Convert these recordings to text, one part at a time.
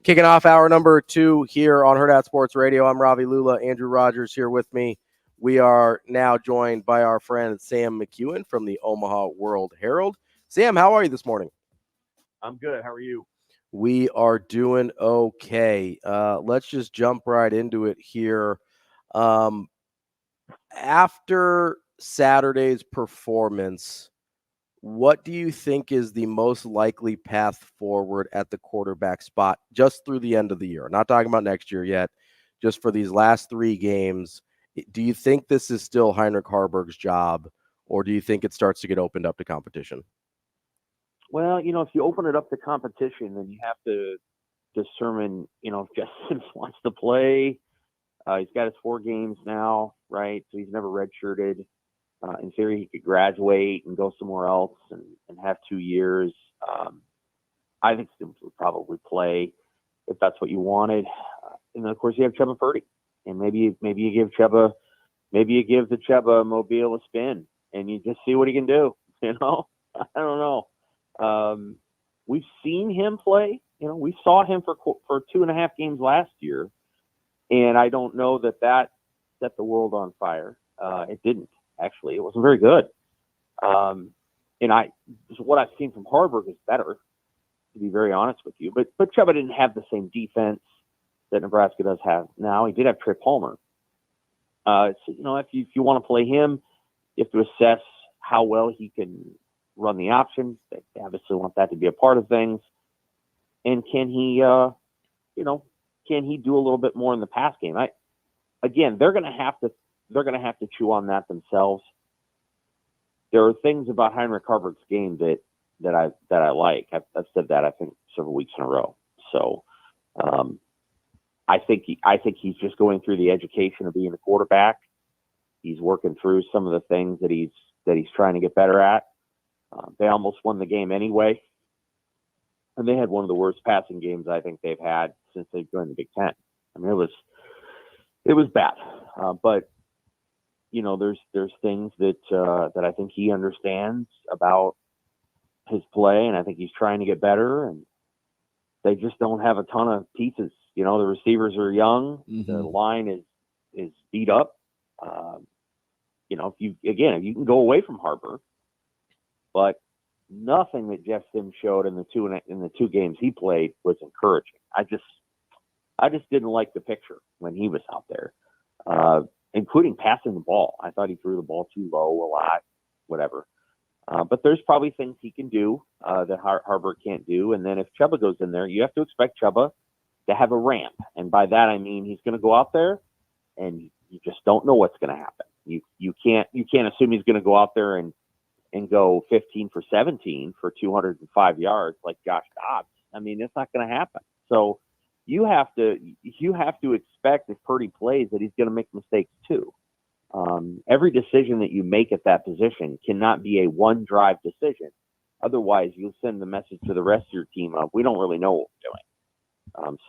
Kicking off hour number 2 here on Hurrdat Sports Radio. I'm Ravi Lula. Andrew Rogers here with me. We are now joined by our friend Sam McKewon from the Omaha World Herald. Sam, how are you this morning? I'm good. How are you? We are doing okay. Let's just jump right into it here. After Saturday's performance, what do you think is the most likely path forward at the quarterback spot just through the end of the year? Not talking about next year yet, just for these last 3 games. Do you think this is still Heinrich Haarberg's job, or do you think it starts to get opened up to competition? Well, if you open it up to competition, then you have to determine, if Justin wants to play. He's got his 4 games now, right? So he's never redshirted. In theory, he could graduate and go somewhere else and have 2 years. I think Sims would probably play if that's what you wanted. And then, of course, you have Chuba Purdy. And maybe you give the Chuba Mobile a spin and you just see what he can do. I don't know. We've seen him play. We saw him for 2.5 games last year. And I don't know that set the world on fire. It didn't. Actually, it wasn't very good. And what I've seen from Haarberg is better, to be very honest with you. But Chuba didn't have the same defense that Nebraska does have now. He did have Trey Palmer. So, if you want to play him, you have to assess how well he can run the option. They obviously want that to be a part of things. And can he do a little bit more in the pass game? They're going to have to chew on that themselves. There are things about Heinrich Haarberg's game that I like. I've said that I think several weeks in a row. So I think he's just going through the education of being a quarterback. He's working through some of the things that he's trying to get better at. They almost won the game anyway, and they had one of the worst passing games I think they've had since they've joined the Big Ten. I mean, it was bad, but there's things that I think he understands about his play, and I think he's trying to get better. And they just don't have a ton of pieces. The receivers are young. Mm-hmm. The line is beat up. If you can go away from Haarberg, but nothing that Jeff Sims showed in the 2 games he played was encouraging. I just didn't like the picture when he was out there. Including passing the ball. I thought he threw the ball too low a lot, whatever. But there's probably things he can do that Haarberg can't do. And then if Chuba goes in there, you have to expect Chuba to have a ramp. And by that, I mean he's going to go out there and you just don't know what's going to happen. You can't assume he's going to go out there and go 15 for 17 for 205 yards like Josh Dobbs. I mean, it's not going to happen. So you have to expect if Purdy plays that he's going to make mistakes too. Every decision that you make at that position cannot be a one-drive decision. Otherwise, you'll send the message to the rest of your team of, we don't really know what we're doing.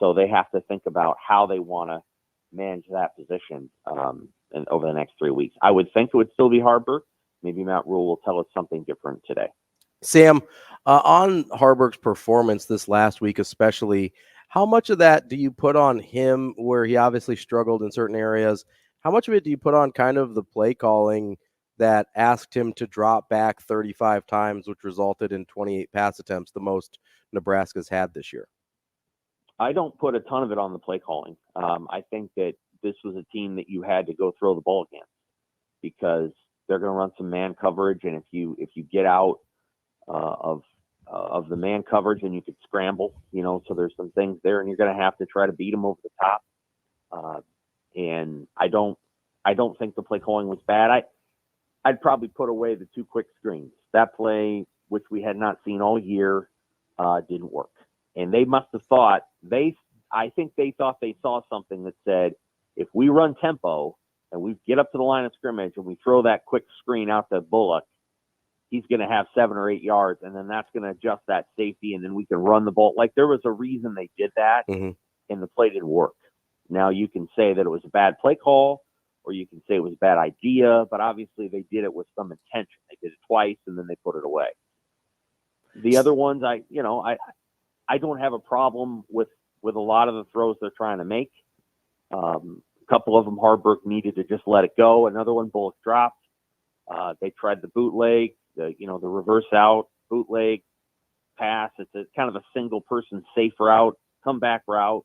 So they have to think about how they want to manage that position over the next 3 weeks. I would think it would still be Haarberg. Maybe Matt Rule will tell us something different today. Sam, on Haarberg's performance this last week especially, how much of that do you put on him where he obviously struggled in certain areas? How much of it do you put on kind of the play calling that asked him to drop back 35 times, which resulted in 28 pass attempts, the most Nebraska's had this year? I don't put a ton of it on the play calling. I think that this was a team that you had to go throw the ball against because they're going to run some man coverage. And if you get out of the man coverage, and you could scramble, so there's some things there, and you're going to have to try to beat them over the top. And I don't think the play calling was bad. I'd probably put away the 2 quick screens. That play, which we had not seen all year, didn't work. And they must have thought I think they thought they saw something that said, if we run tempo and we get up to the line of scrimmage and we throw that quick screen out to Bullock, he's going to have 7 or 8 yards, and then that's going to adjust that safety, and then we can run the ball. Like, there was a reason they did that, mm-hmm. and the play didn't work. Now, you can say that it was a bad play call, or you can say it was a bad idea, but obviously they did it with some intention. They did it twice, and then they put it away. The other ones, I don't have a problem with with a lot of the throws they're trying to make. A couple of them, Harburg needed to just let it go. Another one, Bullock dropped. They tried the bootleg, the reverse out bootleg pass. It's a kind of a single person safe route, comeback route.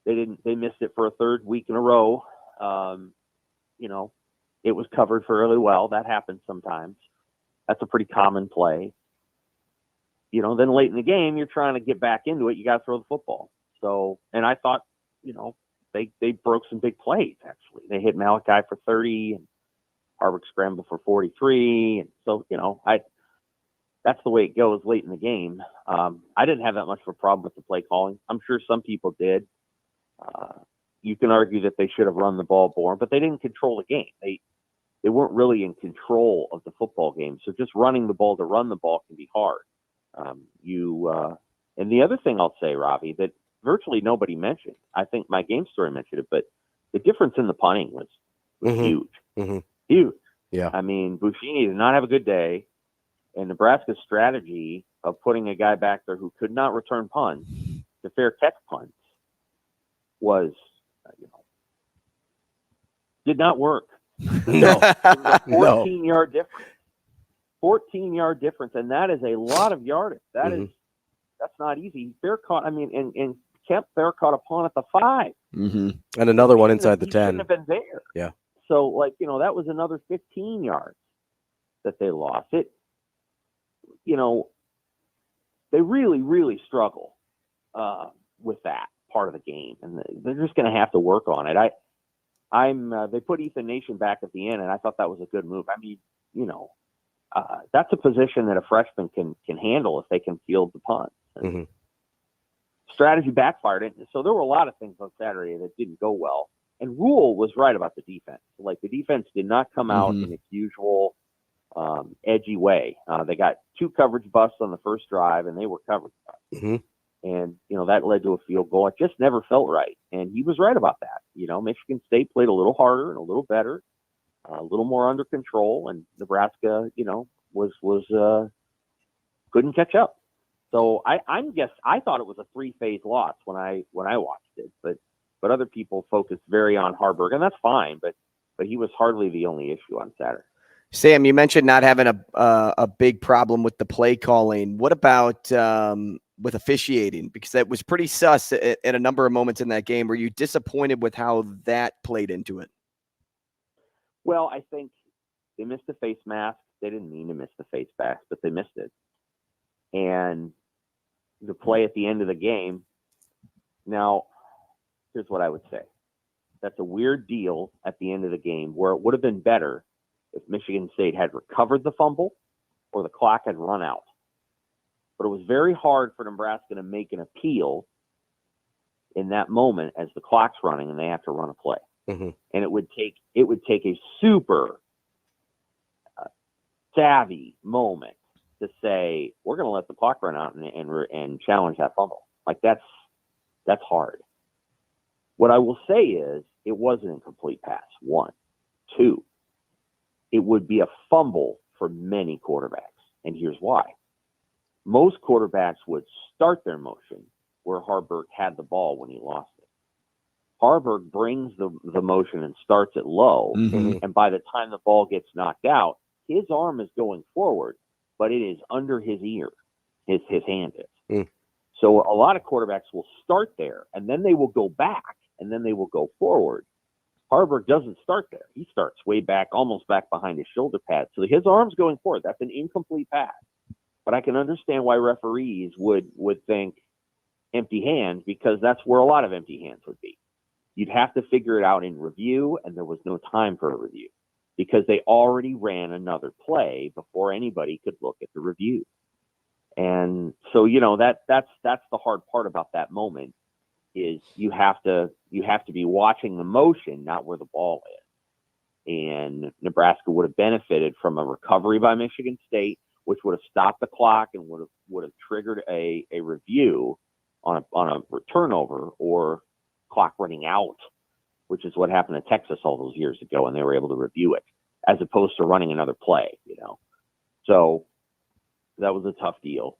They missed it for a third week in a row. It was covered fairly well. That happens sometimes. That's a pretty common play. Then late in the game, you're trying to get back into it. You got to throw the football. So, and I thought, they broke some big plays, actually. They hit Malachi for 30 and Harburg scrambled for 43. And so, that's the way it goes late in the game. I didn't have that much of a problem with the play calling. I'm sure some people did. You can argue that they should have run the ball more, but they didn't control the game. They weren't really in control of the football game. So just running the ball to run the ball can be hard. And the other thing I'll say, Robbie, that virtually nobody mentioned, I think my game story mentioned it, but the difference in the punting was huge. Mm-hmm. Huge. Yeah. I mean, Buschini did not have a good day, and Nebraska's strategy of putting a guy back there who could not return punts to fair catch punts was, did not work. No. It was a 14-yard difference. 14-yard difference, and that is a lot of yardage. That's not easy. Fair caught. I mean, and Kemp Fair caught a punt at the 5. Mm-hmm. And another one inside the 10. Shouldn't have been there. Yeah. So, that was another 15 yards that they lost. They really, really struggle with that part of the game, and they're just going to have to work on it. They put Ethan Nation back at the end, and I thought that was a good move. I mean, that's a position that a freshman can handle if they can field the punt. Mm-hmm. Strategy backfired, so there were a lot of things on Saturday that didn't go well. And Rule was right about the defense. Like, the defense did not come out in its usual edgy way. They got 2 coverage busts on the first drive, and they were coverage busts. Mm-hmm. And, that led to a field goal. It just never felt right. And he was right about that. Michigan State played a little harder and a little better, a little more under control, and Nebraska, was couldn't catch up. So I thought it was a 3-phase loss when I watched it, but other people focused very on Harburg, and that's fine. But he was hardly the only issue on Saturday. Sam, you mentioned not having a big problem with the play calling. What about with officiating? Because that was pretty sus at a number of moments in that game. Were you disappointed with how that played into it? Well, I think they missed the face mask. They didn't mean to miss the face mask, but they missed it. And the play at the end of the game. Now, here's what I would say. That's a weird deal at the end of the game where it would have been better if Michigan State had recovered the fumble or the clock had run out. But it was very hard for Nebraska to make an appeal in that moment as the clock's running and they have to run a play. Mm-hmm. And it would take a super savvy moment to say, we're going to let the clock run out and challenge that fumble. Like, that's hard. What I will say is it was an incomplete pass. 1, 2, it would be a fumble for many quarterbacks. And here's why. Most quarterbacks would start their motion where Harburg had the ball when he lost it. Harburg brings the motion and starts it low. Mm-hmm. And by the time the ball gets knocked out, his arm is going forward, but it is under his ear. His hand is. Mm. So a lot of quarterbacks will start there, and then they will go back, and then they will go forward. Harburg doesn't start there. He starts way back, almost back behind his shoulder pad. So his arm's going forward. That's an incomplete pass. But I can understand why referees would think empty hands, because that's where a lot of empty hands would be. You'd have to figure it out in review, and there was no time for a review because they already ran another play before anybody could look at the review. And so, that's the hard part about that moment is you have to be watching the motion, not where the ball is. And Nebraska would have benefited from a recovery by Michigan State, which would have stopped the clock and would have triggered a review on a turnover or clock running out, which is what happened to Texas all those years ago, and they were able to review it as opposed to running another play. So that was a tough deal.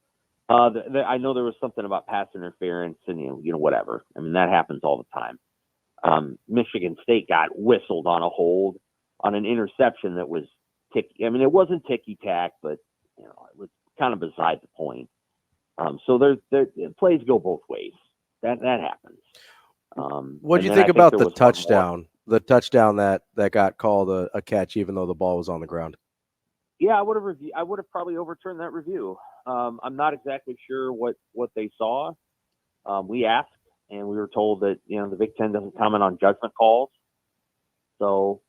I know there was something about pass interference and whatever. I mean, that happens all the time. Michigan State got whistled on a hold on an interception that was ticky. I mean, it wasn't ticky tack, but it was kind of beside the point. So there plays go both ways. That happens. What do you think about the touchdown? The touchdown that got called a catch, even though the ball was on the ground. Yeah, I would have probably overturned that review. I'm not exactly sure what they saw. We asked, and we were told that the Big Ten doesn't comment on judgment calls. So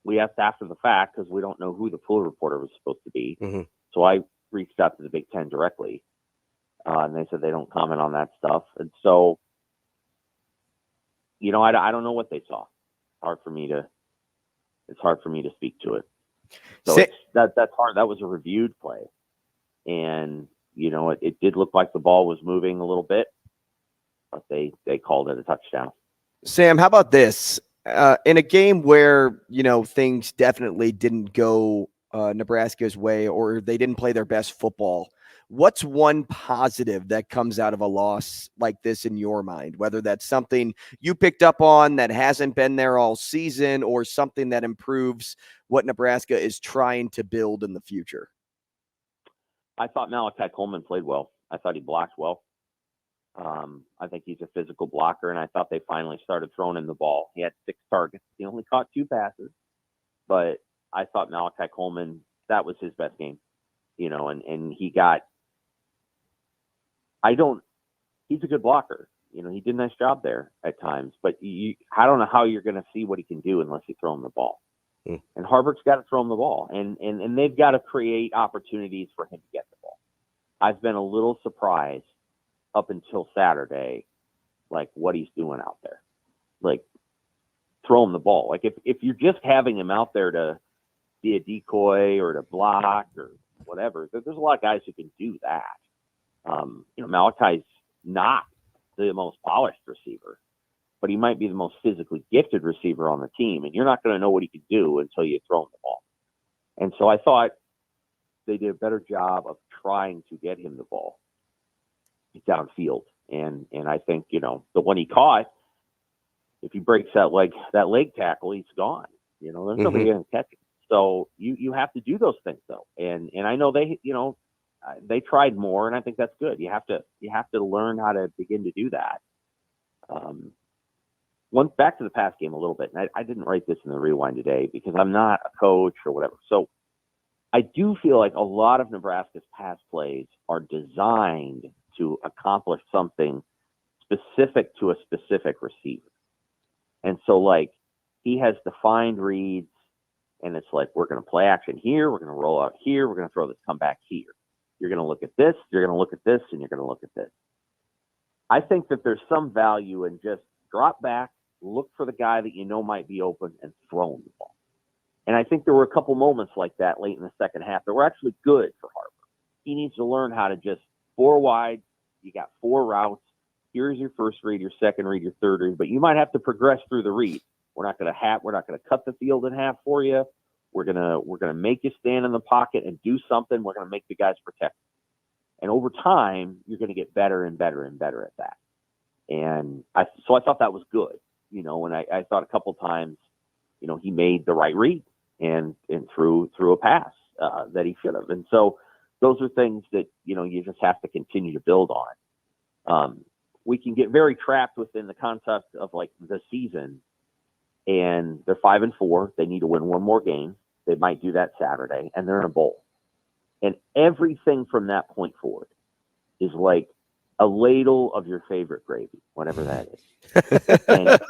we asked after the fact because we don't know who the pool reporter was supposed to be. Mm-hmm. So I reached out to the Big Ten directly, and they said they don't comment on that stuff. And so, I don't know what they saw. It's hard for me to speak to it. So that's hard. That was a reviewed play, and it did look like the ball was moving a little bit, but they called it a touchdown. Sam, how about this? In a game where things definitely didn't go Nebraska's way, or they didn't play their best football, what's one positive that comes out of a loss like this in your mind? Whether that's something you picked up on that hasn't been there all season, or something that improves what Nebraska is trying to build in the future. I thought Malachi Coleman played well. I thought he blocked well. I think he's a physical blocker, and I thought they finally started throwing him the ball. He had 6 targets. He only caught 2 passes, but I thought Malachi Coleman, that was his best game, and he got, he's a good blocker. He did a nice job there at times, but I don't know how you're going to see what he can do unless you throw him the ball. Mm. And Harvard's got to throw him the ball, and they've got to create opportunities for him to get the ball. I've been a little surprised up until Saturday, like what he's doing out there, like throw him the ball. Like if you're just having him out there to be a decoy or to block or whatever, there's a lot of guys who can do that. Malachi's not the most polished receiver, but he might be the most physically gifted receiver on the team, and you're not going to know what he can do until you throw him the ball. And so I thought they did a better job of trying to get him the ball downfield. And I think, the one he caught, if he breaks that leg tackle, he's gone. There's nobody going to catch him. So you have to do those things though. And I know they tried more, and I think that's good. You have to learn how to begin to do that. Back to the pass game a little bit, and I didn't write this in the rewind today because I'm not a coach or whatever. So I do feel like a lot of Nebraska's pass plays are designed to accomplish something specific to a specific receiver. And so, like, he has defined reads, and it's like, we're going to play action here, we're going to roll out here, we're going to throw this comeback here. You're going to look at this, you're going to look at this, and you're going to look at this. I think that there's some value in just drop back, look for the guy that might be open, and throw him the ball. And I think there were a couple moments like that late in the second half that were actually good for Harvard. He needs to learn how to just 4 wide. You got 4 routes. Here's your first read, your second read, your third read, but you might have to progress through the read. We're not going to cut the field in half for you. We're going to make you stand in the pocket and do something. We're going to make the guys protect. And over time, you're going to get better and better and better at that. And I thought that was good, and I thought a couple times, he made the right read and threw a pass that he should have. And so those are things that, you just have to continue to build on. We can get very trapped within the concept of like the season, and they're 5-4. They need to win one more game. They might do that Saturday, and they're in a bowl. And everything from that point forward is like a ladle of your favorite gravy, whatever that is. And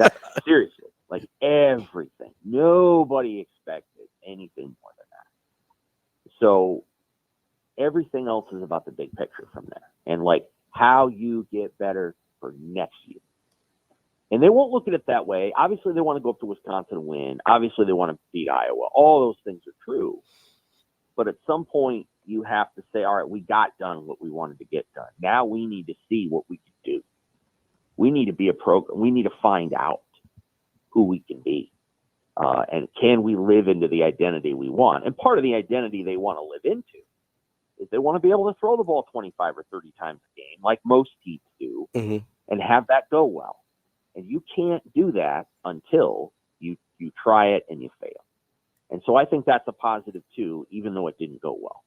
seriously, like everything. Nobody expected anything more than that. So everything else is about the big picture from there, and like how you get better for next year. And they won't look at it that way. Obviously, they want to go up to Wisconsin and win. Obviously, they want to beat Iowa. All those things are true. But at some point, you have to say, all right, we got done what we wanted to get done. Now we need to see what we can do. We need to be a program. We need to find out who we can be. And can we live into the identity we want? And part of the identity they want to live into is they want to be able to throw the ball 25 or 30 times a game, like most teams do, Mm-hmm. and have that go well. And you can't do that until you try it and you fail. And so I think that's a positive too, even though it didn't go well.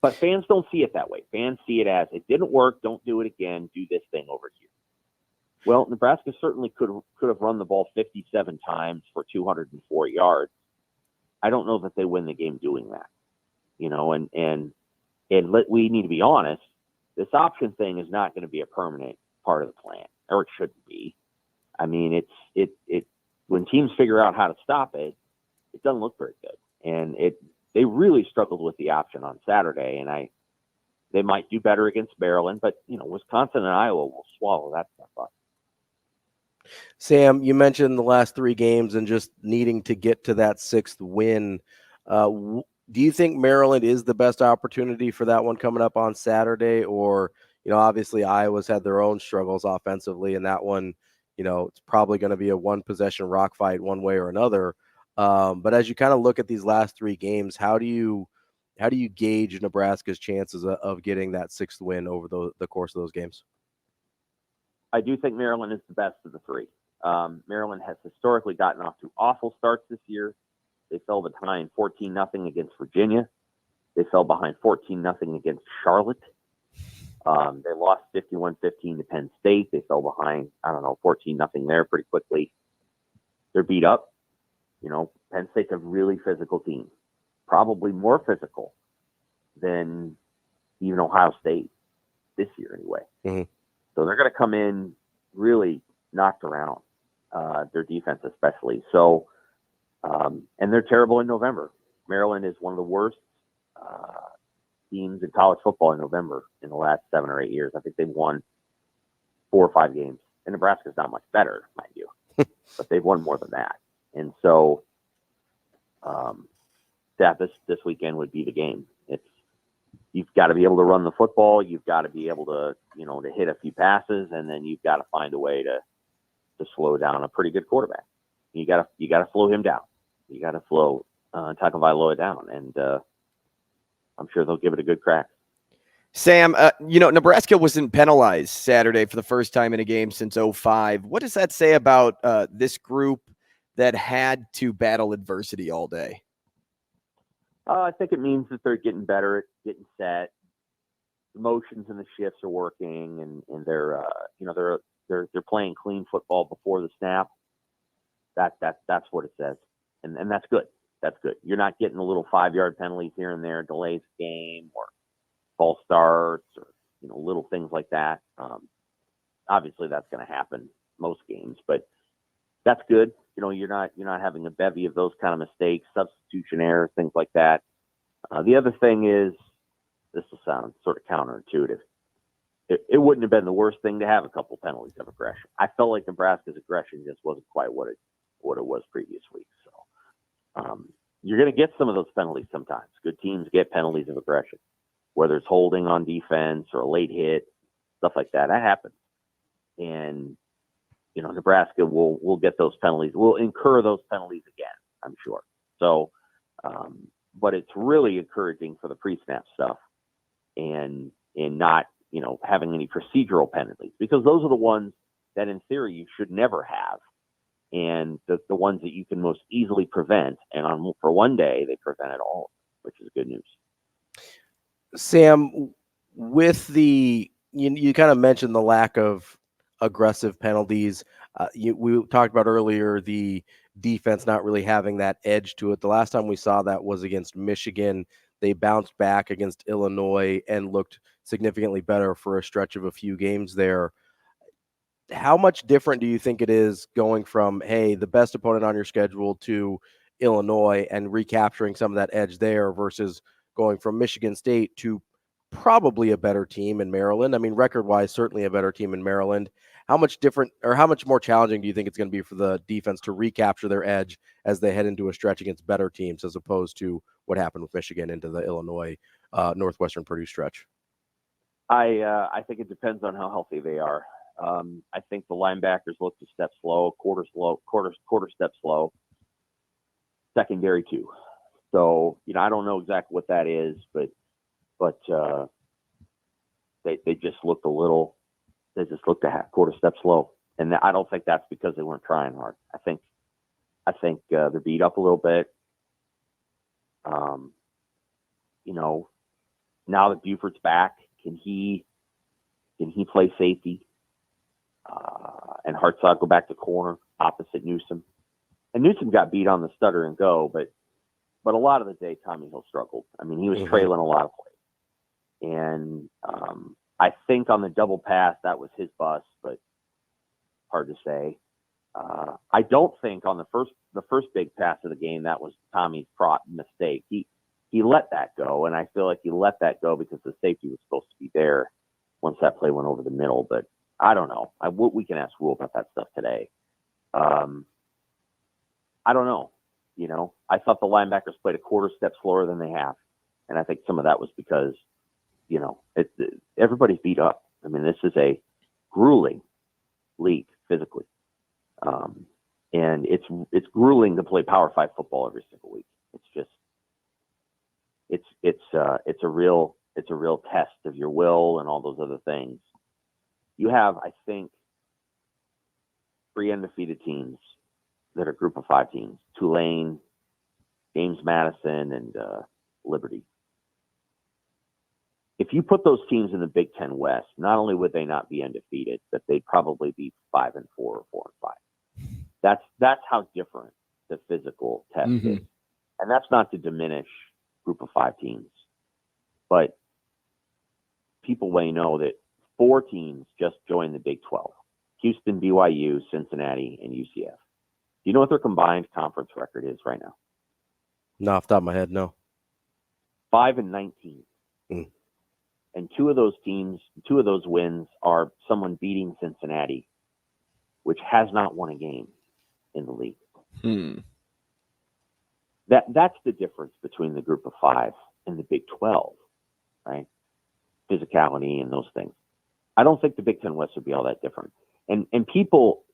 But fans don't see it that way. Fans see it as, it didn't work, don't do it again, do this thing over here. Well, Nebraska certainly could have run the ball 57 times for 204 yards. I don't know that they win the game doing that. We need to be honest, this option thing is not going to be a permanent part of the plan, or it shouldn't be. I mean, it when teams figure out how to stop it, it doesn't look very good. And they really struggled with the option on Saturday, and they might do better against Maryland, but Wisconsin and Iowa will swallow that stuff up. Sam, you mentioned the last 3 games and just needing to get to that 6th win. Do you think Maryland is the best opportunity for that one coming up on Saturday? Or, obviously Iowa's had their own struggles offensively, and that one, it's probably going to be a 1-possession rock fight one way or another. But as you kind of look at these last 3 games, how do you gauge Nebraska's chances of getting that 6th win over the course of those games? I do think Maryland is the best of the 3. Maryland has historically gotten off to awful starts this year. They fell behind 14-0 against Virginia. They fell behind 14-0 against Charlotte. They lost 51-15 to Penn State. They fell behind, 14-0 there pretty quickly. They're beat up. Penn State's a really physical team, probably more physical than even Ohio State this year anyway. Mm-hmm. So they're going to come in really knocked around, their defense especially. So, and they're terrible in November. Maryland is one of the worst teams in college football in November in the last 7 or 8 years. I think they've won 4 or 5 games. And Nebraska's not much better, mind you, but they've won more than that. And so, this weekend would be the game. You've got to be able to run the football. You've got to be able to, to hit a few passes, and then you've got to find a way to slow down a pretty good quarterback. You got to slow him down. You got to slow Tagovailoa down, and I'm sure they'll give it a good crack. Sam, Nebraska wasn't penalized Saturday for the first time in a game since 2005. What does that say about this group that had to battle adversity all day? I think it means that they're getting better at getting set. The motions and the shifts are working, and they're playing clean football before the snap. That's what it says, and that's good. That's good. You're not getting the little 5-yard penalties here and there, delays the game, or false starts, or little things like that. Obviously, that's going to happen most games, but that's good. You're not having a bevy of those kind of mistakes, substitution errors, things like that. The other thing is, this will sound sort of counterintuitive. It wouldn't have been the worst thing to have a couple penalties of aggression. I felt like Nebraska's aggression just wasn't quite what it was previous weeks. So you're going to get some of those penalties sometimes. Good teams get penalties of aggression, whether it's holding on defense or a late hit, stuff like that. That happens. And Nebraska will get those penalties. We'll incur those penalties again, I'm sure. So, but it's really encouraging for the pre-snap stuff and not, having any procedural penalties, because those are the ones that in theory you should never have. And the ones that you can most easily prevent. And for one day, they prevented all, which is good news. Sam, with you kind of mentioned the lack of aggressive penalties. We talked about earlier the defense not really having that edge to it. The last time we saw that was against Michigan. They bounced back against Illinois and looked significantly better for a stretch of a few games there. How much different do you think it is going from, hey, the best opponent on your schedule, to Illinois and recapturing some of that edge there, versus going from Michigan State to probably a better team in Maryland? I mean, record-wise, certainly a better team in Maryland. How much different, or how much more challenging do you think it's going to be for the defense to recapture their edge as they head into a stretch against better teams, as opposed to what happened with Michigan into the Illinois Northwestern Purdue stretch? I think it depends on how healthy they are. I think the linebackers looked a step slow, quarter step slow. Secondary too. So, I don't know exactly what that is, but but they just looked a little. They just looked a quarter step slow, and I don't think that's because they weren't trying hard. I think they're beat up a little bit. Now that Buford's back, can he play safety? And Hartzog go back to corner opposite Newsome. And Newsome got beat on the stutter and go, but a lot of the day Tommy Hill struggled. I mean, he was trailing a lot of plays. And I think on the double pass, that was his bust, but hard to say. I don't think on the first big pass of the game, that was Tommy's mistake. He let that go, and I feel like he let that go because the safety was supposed to be there once that play went over the middle. But I don't know. We can ask Rule about that stuff today. I don't know. I thought the linebackers played a quarter step slower than they have, and I think some of that was because, everybody's beat up. I mean, this is a grueling league physically, and it's grueling to play Power 5 football every single week. It's just it's a real test of your will and all those other things. You have, I think, 3 undefeated teams that are Group of 5 teams: Tulane, James Madison, and Liberty. If you put those teams in the Big Ten West, not only would they not be undefeated, but they'd probably be 5-4 or 4-5. That's how different the physical test is, and that's not to diminish Group of 5 teams, but people may know that 4 teams just joined the Big 12: Houston, BYU, Cincinnati, and UCF. Do you know what their combined conference record is right now? No, off the top of my head, no. 5-19. And 2 of those wins are someone beating Cincinnati, which has not won a game in the league. That's the difference between the Group of 5 and the Big 12, right? Physicality and those things. I don't think the Big Ten West would be all that different. And people,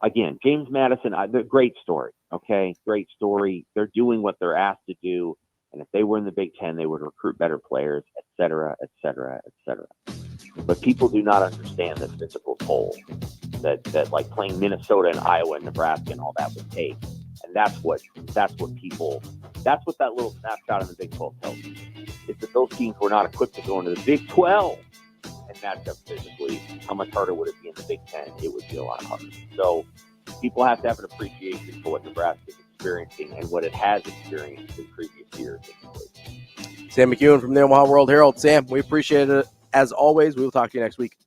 again, James Madison, great story, okay? Great story. They're doing what they're asked to do. And if they were in the Big Ten, they would recruit better players, et cetera, et cetera, et cetera. But people do not understand the physical toll that like playing Minnesota and Iowa and Nebraska and all that would take. And that's what that little snapshot in the Big 12 tells you. Is that those teams were not equipped to go into the Big 12 and match up physically. How much harder would it be in the Big 10? It would be a lot harder. So people have to have an appreciation for what Nebraska is experiencing and what it has experienced in previous years. Sam McKewon from the Omaha World Herald. Sam, we appreciate it. As always, we will talk to you next week.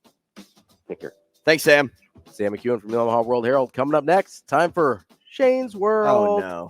Take care. Thanks, Sam. Sam McKewon from the Omaha World Herald. Coming up next, time for Shane's World. Oh, no.